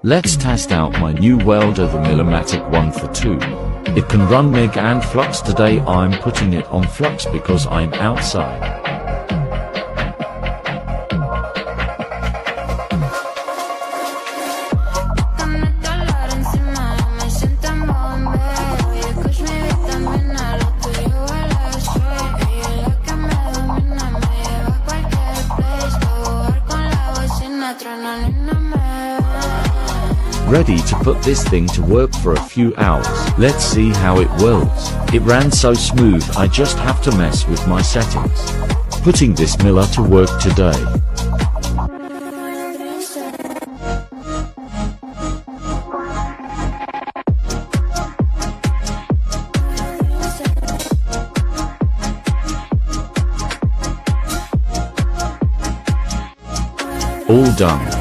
Let's test out my new welder, the Millamatic 142. It can run MIG and flux. Today I'm putting it on flux because I'm outside. Ready to put this thing to work for a few hours. Let's see how it welds. It ran so smooth, I just have to mess with my settings. Putting this miller to work today. All done.